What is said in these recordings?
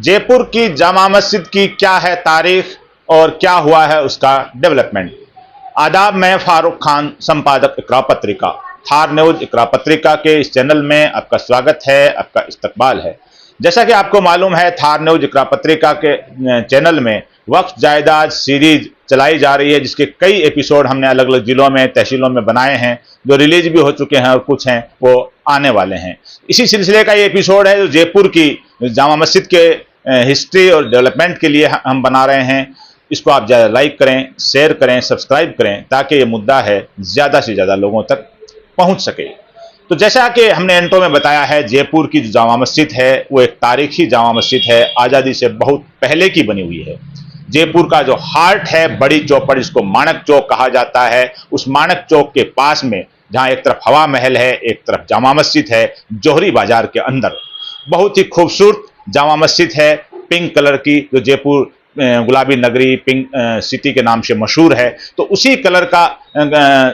जयपुर की जामा मस्जिद की क्या है तारीख और क्या हुआ है उसका डेवलपमेंट। आदाब, मैं फारूक खान, संपादक इकरा पत्रिका। थार न्यूज इकरा पत्रिका के इस चैनल में आपका स्वागत है, आपका इस्तकबाल है। जैसा कि आपको मालूम है, थार न्यूज इकरा पत्रिका के चैनल में वक्फ जायदाद सीरीज चलाई जा रही है, जिसके कई एपिसोड हमने अलग अलग जिलों में, तहसीलों में बनाए हैं, जो रिलीज भी हो चुके हैं और कुछ हैं वो आने वाले हैं। इसी सिलसिले का ये एपिसोड है जो जयपुर की जामा मस्जिद के हिस्ट्री और डेवलपमेंट के लिए हम बना रहे हैं। इसको आप ज़्यादा लाइक करें, शेयर करें, सब्सक्राइब करें, ताकि ये मुद्दा है ज़्यादा से ज़्यादा लोगों तक पहुंच सके। तो जैसा कि हमने इंट्रो में बताया है, जयपुर की जो जामा मस्जिद है वो एक तारीखी जामा मस्जिद है, आज़ादी से बहुत पहले की बनी हुई है। जयपुर का जो हार्ट है, बड़ी चौपड़, जिसको माणक चौक कहा जाता है, उस माणक चौक के पास में, जहां एक तरफ हवा महल है, एक तरफ जामा मस्जिद है, जोहरी बाजार के अंदर बहुत ही खूबसूरत जामा मस्जिद है, पिंक कलर की, जो जयपुर गुलाबी नगरी, पिंक सिटी के नाम से मशहूर है। तो उसी कलर का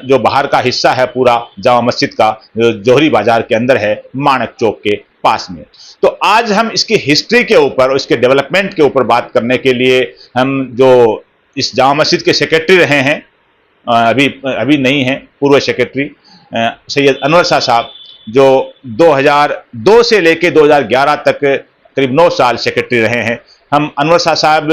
जो बाहर का हिस्सा है पूरा जामा मस्जिद का, जो जोहरी बाजार के अंदर है, माणक चौक के पास में। तो आज हम इसकी हिस्ट्री के ऊपर और इसके डेवलपमेंट के ऊपर बात करने के लिए हम जो इस जामा मस्जिद के सेक्रेटरी रहे हैं, अभी नहीं हैं, पूर्व सेक्रेटरी सैयद अनवर शाह साहब, जो 2002 से लेकर 2011 तक करीब 9 साल सेक्रेटरी रहे हैं। हम अनवर शाह साहब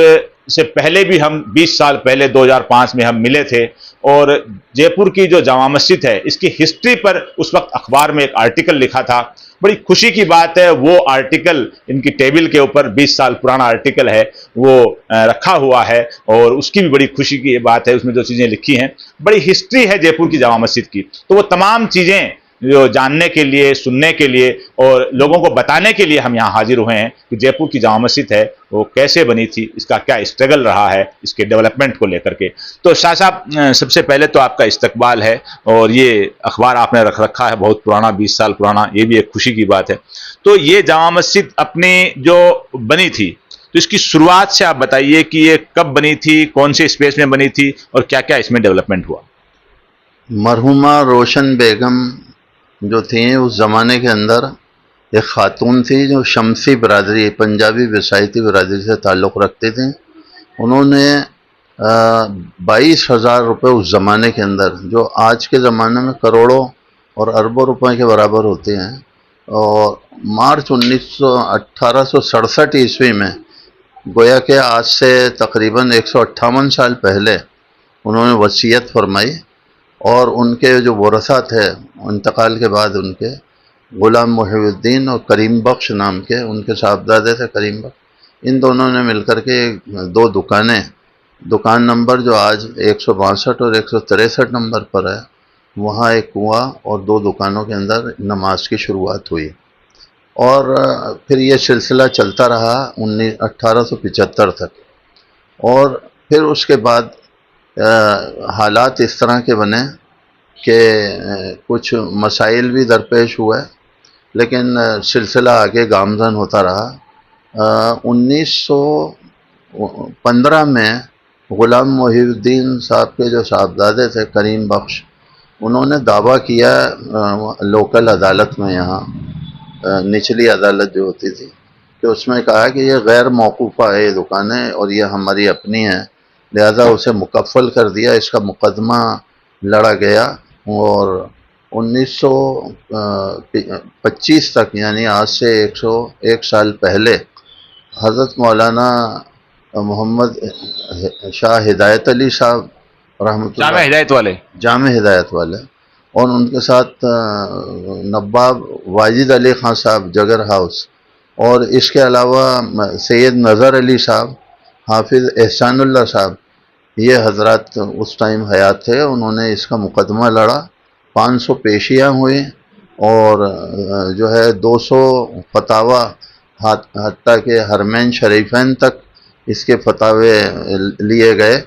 से पहले भी हम 20 साल पहले 2005 में हम मिले थे, और जयपुर की जो जामा मस्जिद है इसकी हिस्ट्री पर उस वक्त अखबार में एक आर्टिकल लिखा था। बड़ी खुशी की बात है, वो आर्टिकल इनकी टेबल के ऊपर 20 साल पुराना आर्टिकल है, वो रखा हुआ है, और उसकी भी बड़ी खुशी की बात है। उसमें जो चीज़ें लिखी हैं, बड़ी हिस्ट्री है जयपुर की जामा मस्जिद की। तो वो तमाम चीज़ें जो जानने के लिए, सुनने के लिए और लोगों को बताने के लिए हम यहाँ हाजिर हुए हैं कि जयपुर की जामा मस्जिद है वो कैसे बनी थी, इसका क्या स्ट्रगल रहा है, इसके डेवलपमेंट को लेकर के। तो शाह साहब, सबसे पहले तो आपका इस्तकबाल है, और ये अखबार आपने रख रखा है बहुत पुराना, 20 साल पुराना, ये भी एक खुशी की बात है। तो ये जामा मस्जिद अपनी जो बनी थी, तो इसकी शुरुआत से आप बताइए कि ये कब बनी थी, कौन से स्पेस में बनी थी, और क्या क्या इसमें डेवलपमेंट हुआ। मरहुमा रोशन बेगम जो थी, उस ज़माने के अंदर एक ख़ातून थी जो शमसी बरादरी, पंजाबी वसायती बरादरी से ताल्लुक़ रखती थी। उन्होंने 22,000 रुपये उस ज़माने के अंदर, जो आज के ज़माने में करोड़ों और अरबों रुपए के बराबर होते हैं, और मार्च 1867 ईस्वी में, गोया के आज से तकरीबन 158 साल पहले, उन्होंने वसीयत फरमाई। और उनके जो वरसा थे, इंतकाल के बाद उनके गुलाम मुहिउद्दीन और करीम बख्श नाम के उनके साहबजादे थे, करीम बख्श, इन दोनों ने मिलकर के 2 दुकानें, दुकान नंबर जो आज 162 और 163 नंबर पर है, वहाँ एक कुआं और 2 दुकानों के अंदर नमाज की शुरुआत हुई। और फिर ये सिलसिला चलता रहा 1875 तक। और फिर उसके बाद हालात इस तरह के बने कि कुछ मसाइल भी दरपेश हुए, लेकिन सिलसिला आगे गामज़न होता रहा। 1915 में गुलाम मुहिउद्दीन साहब के जो साहबजादे थे, करीम बख्श, उन्होंने दावा किया लोकल अदालत में, यहाँ निचली अदालत जो होती थी, कि उसमें कहा कि ये गैर मौकूफ़ा है ये दुकानें, और ये हमारी अपनी हैं, लिहाजा उसे मुकफ़ल कर दिया। इसका मुकदमा लड़ा गया, और 1925 तक, यानी आज से 101 साल पहले, हज़रत मौलाना मोहम्मद शाह हिदायत अली साहब रहमतुल्लाह, जामे हिदायत वाले, और उनके साथ नवाब वाजिद अली ख़ान साहब, जगर हाउस, और इसके अलावा सैयद नज़र अली साहब, हाफिज़ एहसानुल्लाह साहब, ये हजरात उस टाइम हयात थे। उन्होंने इसका मुकदमा लड़ा, 500 पेशियाँ हुई, और जो है 200 फतावा, हत्ता के हरमैन शरीफैन तक इसके फतावे लिए गए।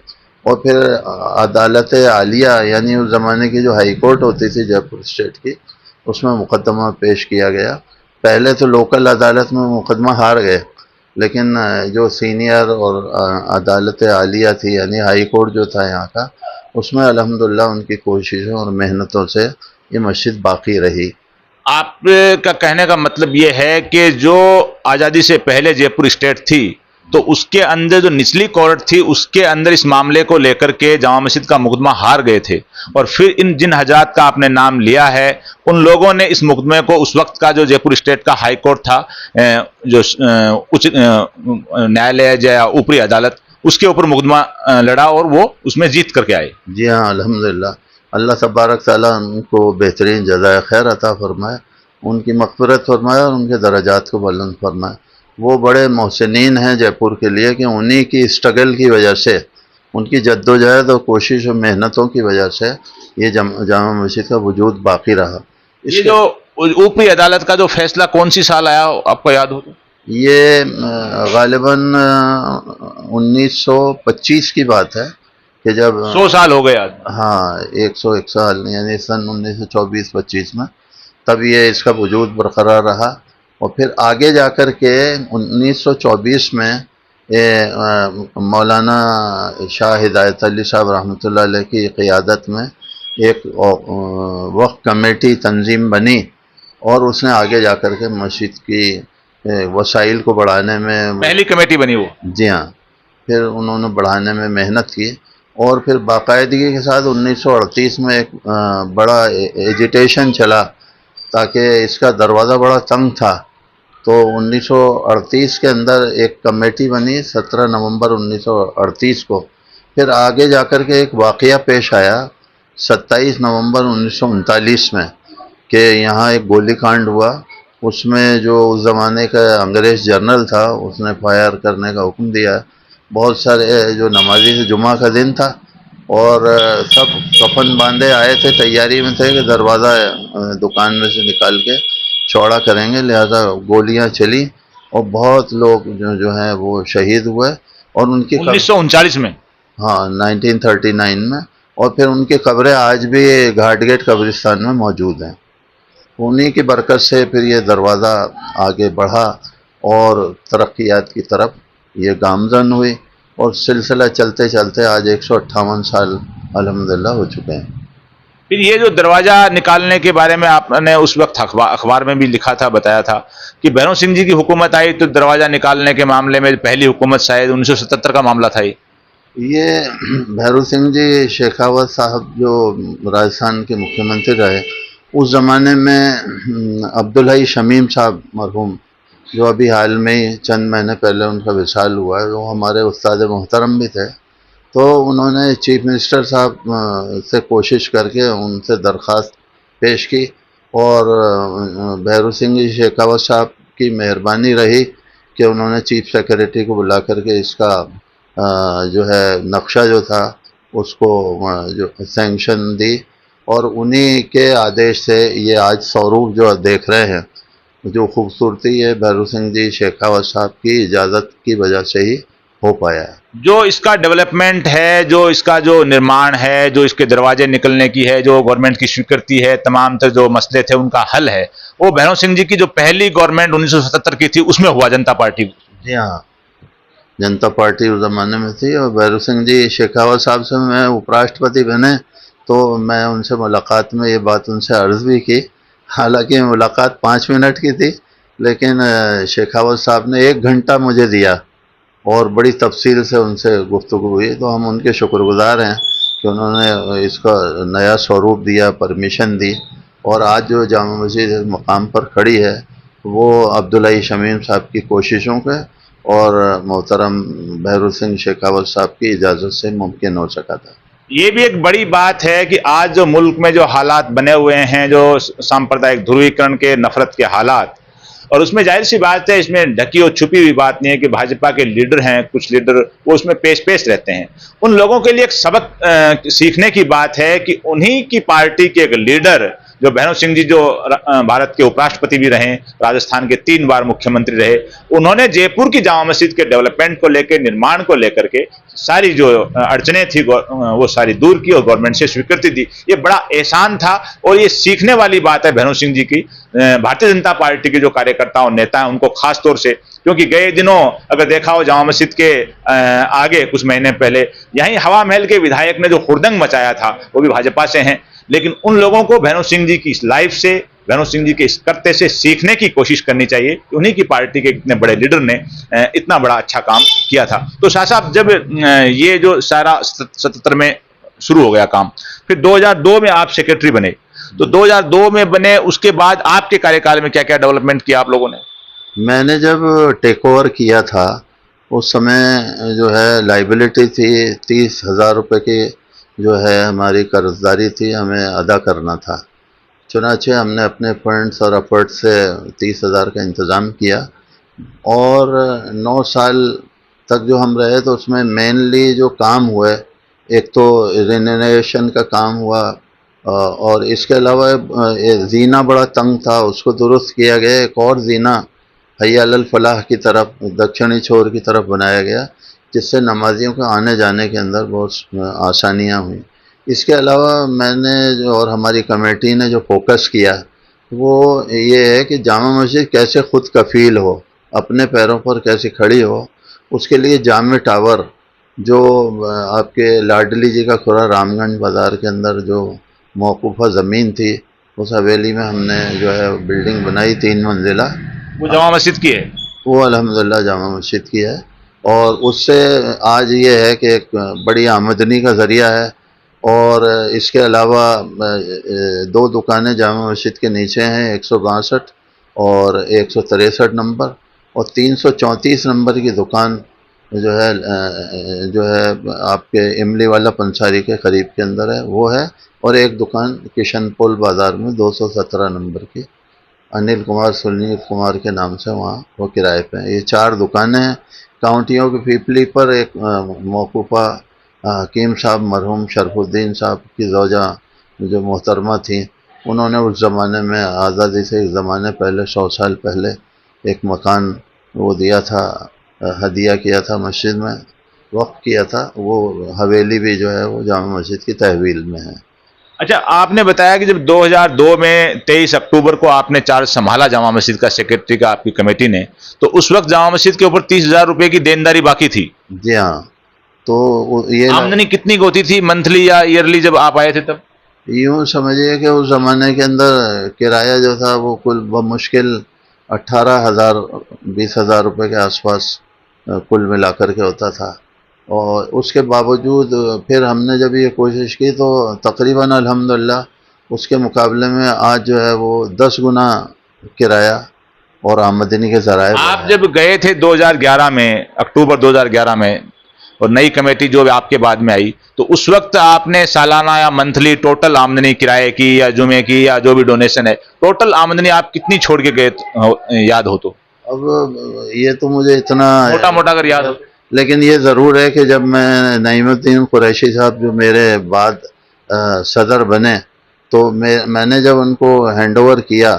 और फिर अदालत आलिया, यानी उस ज़माने की जो हाई कोर्ट होती थी जयपुर स्टेट की, उसमें मुकदमा पेश किया गया। पहले तो लोकल अदालत में मुकदमा हार गए, लेकिन जो सीनियर और अदालत आलिया थी, यानी हाई कोर्ट जो था यहाँ का, उसमें अल्हम्दुलिल्लाह उनकी कोशिशों और मेहनतों से ये मस्जिद बाकी रही। आपका कहने का मतलब ये है कि जो आज़ादी से पहले जयपुर स्टेट थी, तो उसके अंदर जो निचली कोर्ट थी उसके अंदर इस मामले को लेकर के जामा मस्जिद का मुकदमा हार गए थे, और फिर इन जिन हजरात का आपने नाम लिया है उन लोगों ने इस मुकदमे को उस वक्त का जो जयपुर स्टेट का हाई कोर्ट था, जो उच्च न्यायालय या ऊपरी अदालत, उसके ऊपर मुकदमा लड़ा और वो उसमें जीत करके आए। जी हाँ, अल्हम्दुलिल्लाह। अल्लाह तबारक ताला उनको बेहतरीन जज़ाए खैर अता फरमाए, उनकी मग़फ़िरत फरमाए और उनके दर्जात को बुलंद फरमाए। वो बड़े मोहसिनीन हैं जयपुर के लिए कि उन्हीं की स्ट्रगल की वजह से, उनकी जद्दोजहद और कोशिश और मेहनतों की वजह से ये जामा मस्जिद का वजूद बाकी रहा। ये जो ऊपरी अदालत का जो फैसला कौन सी साल आया, आपको याद हो तो? ये गालिबन 1925 की बात है कि जब 100 साल हो गए आज। हाँ, 101 साल यानी सन 1924-25 में तब ये इसका वजूद बरकरार रहा। और फिर आगे जाकर के 1924 में मौलाना शाह हिदायत अली साहब रहमतुल्लाह अलैह की क़ियादत में एक वक्फ कमेटी तंजीम बनी और उसने आगे जाकर के मस्जिद की वसाइल को बढ़ाने में, पहली कमेटी बनी वो। जी हाँ, फिर उन्होंने बढ़ाने में मेहनत की और फिर बाकायदगी के साथ 1938 में एक बड़ा एजिटेशन चला ताकि इसका दरवाज़ा बड़ा तंग था, तो 1938 के अंदर एक कमेटी बनी 17 नवंबर 1938 को। फिर आगे जाकर के एक वाक़या पेश आया 27 नवंबर 1939 में कि यहाँ एक गोलीकांड हुआ, उसमें जो उस ज़माने का अंग्रेज़ जनरल था उसने फायर करने का हुक्म दिया। बहुत सारे जो नमाजी थे, जुमा का दिन था और सब कफन बांधे आए थे, तैयारी में थे कि दरवाज़ा दुकान में से निकाल के चौड़ा करेंगे, लिहाजा गोलियां चली और बहुत लोग जो हैं वो शहीद हुए। और उनकी 1939 में, हाँ 1939 में, और फिर उनकी कब्रें आज भी घाटगेट कब्रिस्तान में मौजूद हैं। उन्हीं की बरकत से फिर ये दरवाज़ा आगे बढ़ा और तरक्यात की तरफ ये गामज़न हुई और सिलसिला चलते चलते आज 158 साल अल्हम्दुलिल्लाह हो चुके हैं। फिर ये जो दरवाज़ा निकालने के बारे में आपने उस वक्त अखबार में भी लिखा था, बताया था कि भैरों सिंह जी की हुकूमत आई तो दरवाज़ा निकालने के मामले में पहली हुकूमत शायद 1977 का मामला था। ये भैरू सिंह जी शेखावत साहब जो राजस्थान के मुख्यमंत्री रहे उस ज़माने में अब्दुल हई शमीम साहब मरहूम, जो अभी हाल में ही चंद महीने पहले उनका विशाल हुआ है, वो हमारे उस्ताद मोहतरम भी थे। तो उन्होंने चीफ मिनिस्टर साहब से कोशिश करके उनसे दरख्वास्त पेश की और भैरू सिंह जी शेखावत साहब की मेहरबानी रही कि उन्होंने चीफ सेक्रेटरी को बुला करके इसका जो है नक्शा जो था उसको जो सैंक्शन दी और उन्हीं के आदेश से ये आज स्वरूप जो देख रहे हैं, जो खूबसूरती है भैरू सिंह जी शेखावत साहब की इजाज़त की वजह से ही हो पाया है। जो इसका डेवलपमेंट है, जो इसका जो निर्माण है, जो इसके दरवाजे निकलने की है, जो गवर्नमेंट की स्वीकृति है, तमाम तर जो मसले थे उनका हल है, वो भैरों सिंह जी की जो पहली गवर्नमेंट 1977 की थी उसमें हुआ, जनता पार्टी। जी हाँ, जनता पार्टी उस ज़माने में थी और भैरू सिंह जी शेखावत साहब से मैं उपराष्ट्रपति बने तो मैं उनसे मुलाकात में ये बात उनसे अर्ज़ भी की। हालांकि मुलाकात 5 मिनट की थी, लेकिन शेखावत साहब ने 1 घंटा मुझे दिया और बड़ी तफसील से उनसे गुफ्तगू हुई। तो हम उनके शुक्रगुज़ार हैं कि उन्होंने इसका नया स्वरूप दिया, परमिशन दी और आज जो जामा मस्जिद मकाम पर खड़ी है वो अब्दुल हई शमीम साहब की कोशिशों के और मोहतरम भैरू सिंह शेखावत साहब की इजाज़त से मुमकिन हो सका था। ये भी एक बड़ी बात है कि आज जो मुल्क में जो हालात बने हुए हैं, जो सांप्रदायिक ध्रुवीकरण के, नफरत के हालात, और उसमें जाहिर सी बात है, इसमें ढकी और छुपी हुई बात नहीं है कि भाजपा के लीडर हैं, कुछ लीडर वो उसमें पेश रहते हैं। उन लोगों के लिए एक सबक सीखने की बात है कि उन्हीं की पार्टी के एक लीडर जो भैरों सिंह जी, जो भारत के उपराष्ट्रपति भी रहे, राजस्थान के 3 बार मुख्यमंत्री रहे, उन्होंने जयपुर की जामा मस्जिद के डेवलपमेंट को लेकर, निर्माण को लेकर के सारी जो अड़चने थी वो सारी दूर की और गवर्नमेंट से स्वीकृति दी। ये बड़ा एहसान था और ये सीखने वाली बात है भैरों सिंह जी की, भारतीय जनता पार्टी के जो कार्यकर्ता और नेता हैं उनको खास तौर से, क्योंकि गए दिनों अगर देखा हो जामा मस्जिद के आगे कुछ महीने पहले यहीं हवा महल के विधायक ने जो हुड़दंग मचाया था वो भी भाजपा से हैं। लेकिन उन लोगों को भैरों सिंह जी की इस लाइफ से, गहलोत सिंह जी के इस करते से सीखने की कोशिश करनी चाहिए कि उन्हीं की पार्टी के इतने बड़े लीडर ने इतना बड़ा अच्छा काम किया था। तो शाह साहब, जब ये जो सारा 77 में शुरू हो गया काम, फिर 2002 में आप सेक्रेटरी बने, तो 2002 में बने, उसके बाद आपके कार्यकाल में क्या क्या डेवलपमेंट किया आप लोगों ने? मैंने जब टेक ओवर किया था उस समय जो है लाइबिलिटी थी 30,000 रुपये की, जो है हमारी कर्जदारी थी, हमें अदा करना था। चुनाचे हमने अपने फंड्स और एफर्ट से 30,000 का इंतज़ाम किया और 9 साल तक जो हम रहे तो उसमें मेनली जो काम हुए, एक तो रिनोवेशन का काम हुआ और इसके अलावा जीना बड़ा तंग था, उसको दुरुस्त किया गया। एक और जीना हय्या अलल फलाह की तरफ, दक्षिणी छोर की तरफ बनाया गया, जिससे नमाजियों को आने जाने के अंदर बहुत आसानियाँ हुई। इसके अलावा मैंने जो और हमारी कमेटी ने जो फोकस किया वो ये है कि जामा मस्जिद कैसे खुद कफ़ील हो, अपने पैरों पर कैसे खड़ी हो। उसके लिए जामे टावर जो आपके लाडली जी का खुरा रामगंज बाज़ार के अंदर जो मौकूफ़ा ज़मीन थी, उस हवेली में हमने जो है बिल्डिंग बनाई 3 मंजिला। वो जामा मस्जिद की है? वो अल्हम्दुलिल्लाह जामा मस्जिद की है और उससे आज ये है कि एक बड़ी आमदनी का ज़रिया है। और इसके अलावा 2 दुकानें जामा मस्जिद के नीचे हैं, 162 और 163 नंबर, और 334 नंबर की दुकान जो है आपके इमली वाला पंसारी के करीब के अंदर है, वो है। और एक दुकान किशनपोल बाज़ार में 217 नंबर की अनिल कुमार सुनील कुमार के नाम से वहाँ वो किराए पे हैं। ये 4 दुकानें हैं। काउंटियों की पीपली पर एक मौकूफ़ा हकीम साहब मरहूम शरफुद्दीन साहब की ज़ौजा जो मोहतरमा थी, उन्होंने उस ज़माने में आज़ादी से एक ज़माने पहले 100 साल पहले एक मकान वो दिया था, हदिया किया था मस्जिद में, वक़्फ़ किया था। वो हवेली भी जो है वो जामा मस्जिद की तहवील में है। अच्छा, आपने बताया कि जब 2002 में 23 अक्टूबर को आपने चार्ज संभाला जामा मस्जिद का, सेक्रेटरी का आपकी कमेटी ने, तो उस वक्त जामा मस्जिद के ऊपर 30,000 रुपए की देनदारी बाकी थी। जी हाँ। तो ये आमदनी कितनी होती थी मंथली या ईयरली जब आप आए थे तब? यूँ समझिए कि उस ज़माने के अंदर किराया जो था वो कुल बमुश्किल 18,000 20,000 रुपये के आसपास कुल मिलाकर के होता था। और उसके बावजूद फिर हमने जब ये कोशिश की तो तकरीबन अल्हम्दुलिल्लाह उसके मुकाबले में आज जो है वो 10 गुना किराया और आमदनी के ज़राए आप बढ़े। जब गए थे 2011 में, अक्टूबर 2011 में, और नई कमेटी जो आपके बाद में आई, तो उस वक्त आपने सालाना या मंथली टोटल आमदनी किराए की या जुमे की या जो भी डोनेशन है, टोटल आमदनी आप कितनी छोड़ के गए, याद हो तो? अब ये तो मुझे इतना मोटा मोटा अगर याद हो। लेकिन ये ज़रूर है कि जब मैं नईमुद्दीन कुरैशी साहब जो मेरे बाद सदर बने, तो मैंने जब उनको हैंड ओवर किया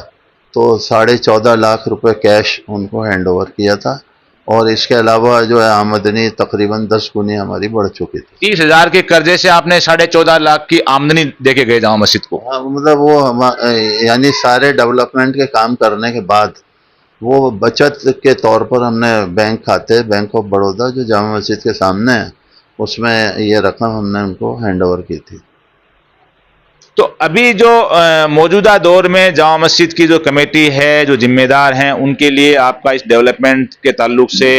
तो 14.5 लाख रुपए कैश उनको हैंड ओवर किया था। और इसके अलावा जो है आमदनी तकरीबन 10 गुनी हमारी बढ़ चुकी थी। 30,000 के कर्जे से आपने 14.5 लाख की आमदनी देके गए जामा मस्जिद को? हाँ, मतलब वो यानी सारे डेवलपमेंट के काम करने के बाद वो बचत के तौर पर हमने बैंक खाते, बैंक ऑफ बड़ौदा जो जामा मस्जिद के सामने है, उसमें ये रकम हमने उनको हैंड ओवर की थी। तो अभी जो मौजूदा दौर में जामा मस्जिद की जो कमेटी है, जो जिम्मेदार हैं, उनके लिए आपका इस डेवलपमेंट के ताल्लुक से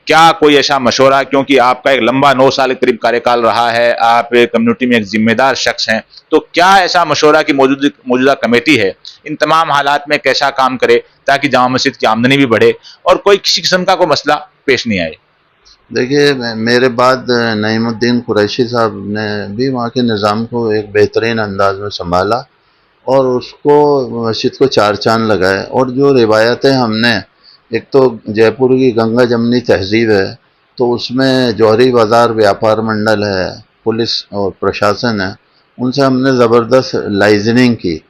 क्या कोई ऐसा मशवरा, क्योंकि आपका एक लंबा 9 साल के करीब कार्यकाल रहा है, आप कम्युनिटी में एक जिम्मेदार शख्स हैं, तो क्या ऐसा मशवरा कि मौजूदा कमेटी है इन तमाम हालात में कैसा काम करे ताकि जामा मस्जिद की आमदनी भी बढ़े और कोई किसी किस्म का कोई मसला पेश नहीं आए? देखिए, मेरे बाद नईमुद्दीन कुरैशी साहब ने भी वहाँ के निज़ाम को एक बेहतरीन अंदाज में संभाला और उसको मस्जिद को 4 चाँद लगाए। और जो रिवायतें हमने, एक तो जयपुर की गंगा जमनी तहज़ीब है, तो उसमें जौहरी बाज़ार व्यापार मंडल है, पुलिस और प्रशासन है, उनसे हमने ज़बरदस्त लाइजनिंग की।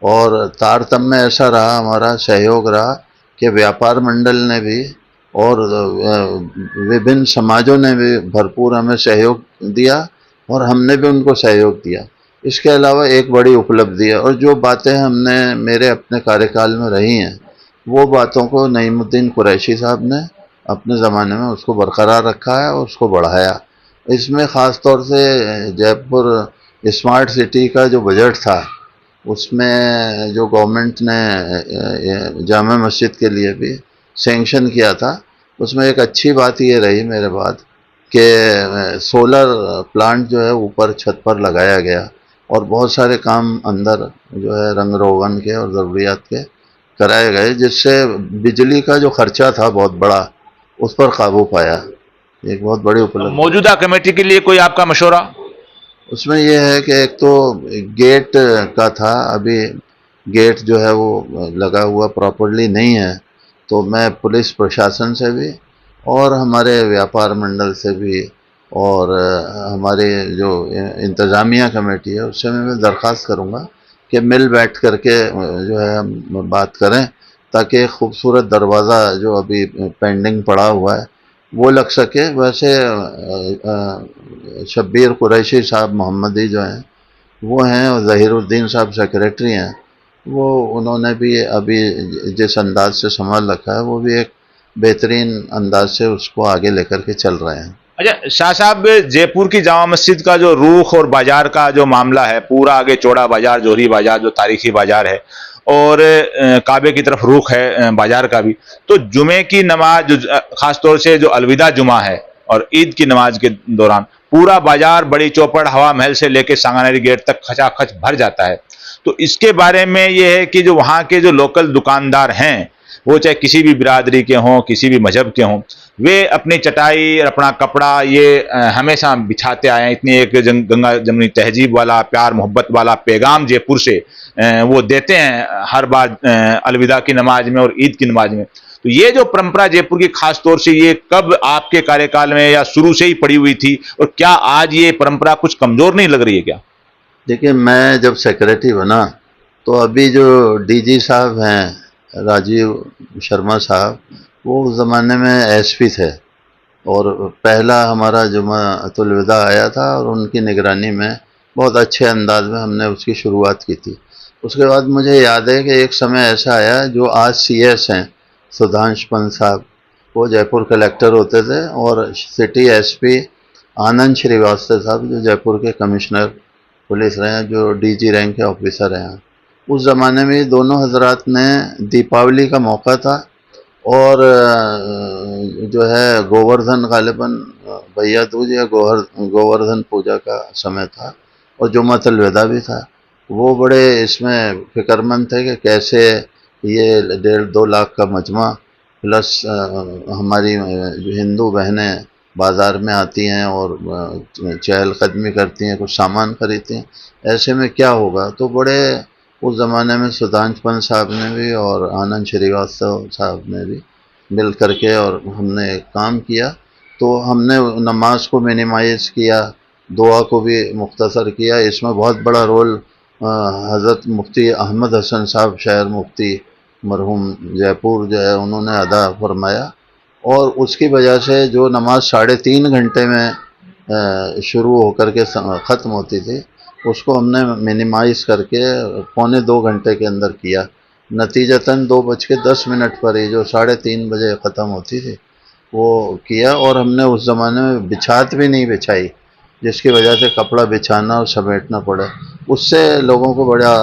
और तारतम्य ऐसा रहा, हमारा सहयोग रहा कि व्यापार मंडल ने भी और विभिन्न समाजों ने भी भरपूर हमें सहयोग दिया और हमने भी उनको सहयोग दिया। इसके अलावा एक बड़ी उपलब्धि है, और जो बातें हमने मेरे अपने कार्यकाल में रही हैं, वो बातों को नईमुद्दीन कुरैशी साहब ने अपने ज़माने में उसको बरकरार रखा है और उसको बढ़ाया। इसमें ख़ास तौर से जयपुर स्मार्ट सिटी का जो बजट था, उसमें जो गवर्नमेंट ने जामा मस्जिद के लिए भी सैंक्शन किया था, उसमें एक अच्छी बात ये रही मेरे बाद कि सोलर प्लांट जो है ऊपर छत पर लगाया गया और बहुत सारे काम अंदर जो है रंग रोगन के और ज़रूरियात के कराए गए, जिससे बिजली का जो खर्चा था बहुत बड़ा उस पर काबू पाया। एक बहुत बड़ी उपलब्धि। मौजूदा कमेटी के लिए कोई आपका मशवरा? उसमें यह है कि एक तो गेट का था, अभी गेट जो है वो लगा हुआ प्रॉपरली नहीं है, तो मैं पुलिस प्रशासन से भी और हमारे व्यापार मंडल से भी और हमारे जो इंतज़ामिया कमेटी है उससे मैं दरख्वास्त करूँगा कि मिल बैठ करके जो है हम बात करें, ताकि खूबसूरत दरवाज़ा जो अभी पेंडिंग पड़ा हुआ है वो लग सके। वैसे शब्बीर कुरैशी साहब मोहम्मदी जो हैं वो हैं और ज़हीरुद्दीन साहब सेक्रेटरी हैं, वो उन्होंने भी अभी जिस अंदाज से संभाल रखा है वो भी एक बेहतरीन अंदाज से उसको आगे लेकर के चल रहे हैं। अच्छा शाह साहब, जयपुर की जामा मस्जिद का जो रुख और बाजार का जो मामला है, पूरा आगे चौड़ा बाजार, जोहरी बाजार जो तारीखी बाजार है, और काबे की तरफ रुख है बाजार का भी, तो जुमे की नमाज खासतौर से जो अलविदा जुमा है और ईद की नमाज के दौरान पूरा बाजार बड़ी चौपड़ हवा महल से लेके सांगानेरी गेट तक खचाखच भर जाता है। तो इसके बारे में ये है कि जो वहाँ के जो लोकल दुकानदार हैं, वो चाहे किसी भी बिरादरी के हों, किसी भी मजहब के हों, वे अपनी चटाई और अपना कपड़ा ये हमेशा बिछाते आए हैं। इतनी एक गंगा जमनी तहजीब वाला, प्यार मोहब्बत वाला पैगाम जयपुर से वो देते हैं हर बार अलविदा की नमाज में और ईद की नमाज में। तो ये जो परंपरा जयपुर की खास तौर से, ये कब आपके कार्यकाल में या शुरू से ही पड़ी हुई थी, और क्या आज ये परंपरा कुछ कमजोर नहीं लग रही है क्या? देखिए, मैं जब सेक्रेटरी बना तो अभी जो डीजी साहब हैं राजीव शर्मा साहब, वो उस ज़माने में एसपी थे और पहला हमारा जुमातुल विदा आया था और उनकी निगरानी में बहुत अच्छे अंदाज में हमने उसकी शुरुआत की थी। उसके बाद मुझे याद है कि एक समय ऐसा आया, जो आज सीएस हैं सुधांश पंत साहब, वो जयपुर कलेक्टर होते थे, और सिटी एसपी आनंद श्रीवास्तव साहब जो जयपुर के कमिश्नर पुलिस रहे हैं, जो डीजी रैंक के ऑफिसर हैं। उस ज़माने में दोनों हजरात ने दीपावली का मौका था और जो है गोवर्धन गालिबन भैया दूज या गोवर्धन पूजा का समय था और जुमातुल विदा भी था। वो बड़े इसमें फिक्रमंद थे कि कैसे ये 1.5-2 लाख का मजमा प्लस हमारी हिंदू बहनें बाज़ार में आती हैं और चहलकदमी करती हैं, कुछ सामान खरीदती हैं, ऐसे में क्या होगा। तो बड़े उस ज़माने में सुधांश पंत साहब ने भी और आनंद श्रीवास्तव साहब ने भी मिल करके और हमने काम किया। तो हमने नमाज को मिनिमाइज़ किया, दुआ को भी मुख्तसर किया। इसमें बहुत बड़ा रोल हज़रत मुफ्ती अहमद हसन साहब, शहर मुफ्ती मरहूम जयपुर जो है, उन्होंने अदा फरमाया, और उसकी वजह से जो नमाज 3.5 घंटे में शुरू होकर के ख़त्म होती थी, उसको हमने मिनिमाइज़ करके 1.25 घंटे के अंदर किया। नतीजतन 2:10 पर ही जो 3:30 बजे ख़त्म होती थी वो किया। और हमने उस ज़माने में बिछात भी नहीं बिछाई, जिसकी वजह से कपड़ा बिछाना और समेटना पड़ा। उससे लोगों को बड़ा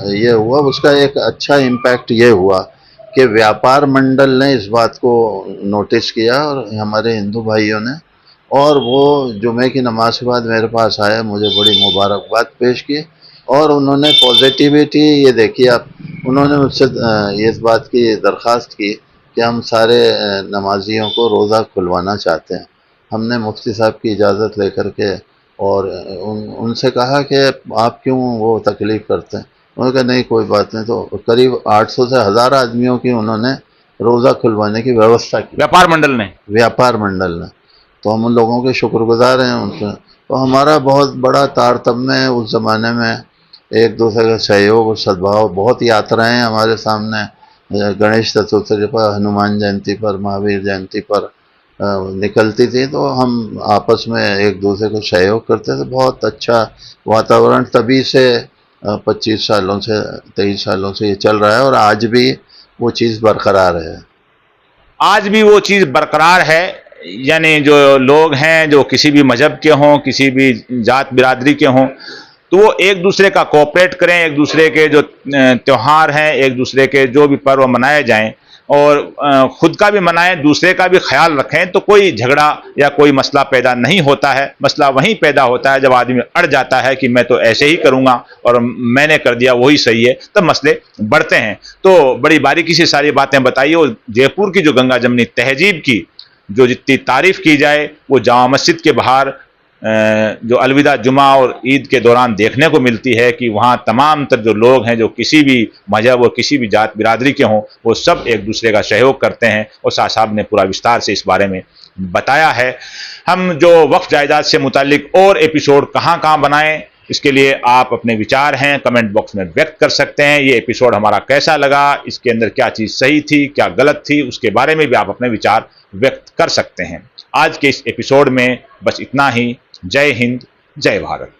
ये हुआ। उसका एक अच्छा इम्पैक्ट ये हुआ कि व्यापार मंडल ने इस बात को नोटिस किया और हमारे हिंदू भाइयों ने, और वो जुमे की नमाज के बाद मेरे पास आए, मुझे बड़ी मुबारकबाद पेश की और उन्होंने पॉजिटिविटी ये देखी। आप, उन्होंने मुझसे इस बात की दरख्वास्त की कि हम सारे नमाजियों को रोज़ा खुलवाना चाहते हैं। हमने मुफ्ती साहब की इजाज़त लेकर के और उनसे कहा कि आप क्यों वो तकलीफ़ करते हैं। उन्होंने कहा नहीं कोई बात नहीं। तो करीब 800 से 1000 आदमियों की उन्होंने रोज़ा खुलवाने की व्यवस्था की, व्यापार मंडल ने। तो हम उन लोगों के शुक्रगुजार हैं उनसे। तो हमारा बहुत बड़ा तारतम्य है उस ज़माने में, एक दूसरे का सहयोग और सद्भाव। बहुत यात्राएं हमारे सामने गणेश चतुर्थी पर, हनुमान जयंती पर, महावीर जयंती पर निकलती थी, तो हम आपस में एक दूसरे को सहयोग करते थे। बहुत अच्छा वातावरण तभी से 25 सालों से 23 सालों से ये चल रहा है और आज भी वो चीज़ बरकरार है। आज भी वो चीज़ बरकरार है, यानी जो लोग हैं, जो किसी भी मजहब के हों, किसी भी जात बिरादरी के हों, तो वो एक दूसरे का कोऑपरेट करें, एक दूसरे के जो त्यौहार हैं, एक दूसरे के जो भी पर्व मनाए जाएं और खुद का भी मनाएं, दूसरे का भी ख्याल रखें, तो कोई झगड़ा या कोई मसला पैदा नहीं होता है। मसला वहीं पैदा होता है जब आदमी अड़ जाता है कि मैं तो ऐसे ही करूँगा और मैंने कर दिया वही सही है, तब मसले बढ़ते हैं। तो बड़ी बारीकी से सारी बातें बताइए और जयपुर की जो गंगा जमनी तहजीब की जो जितनी तारीफ़ की जाए वो जामा मस्जिद के बाहर जो अलविदा जुमा और ईद के दौरान देखने को मिलती है कि वहाँ तमाम तर जो लोग हैं जो किसी भी मजहब और किसी भी जात बिरादरी के हों, वो सब एक दूसरे का सहयोग करते हैं और शाह साहब ने पूरा विस्तार से इस बारे में बताया है। हम जो वक्फ जायदाद से मुतालिक और एपिसोड कहाँ कहाँ बनाएं, इसके लिए आप अपने विचार हैं कमेंट बॉक्स में व्यक्त कर सकते हैं। ये एपिसोड हमारा कैसा लगा, इसके अंदर क्या चीज़ सही थी, क्या गलत थी, उसके बारे में भी आप अपने विचार व्यक्त कर सकते हैं। आज के इस एपिसोड में बस इतना ही। जय हिंद, जय भारत।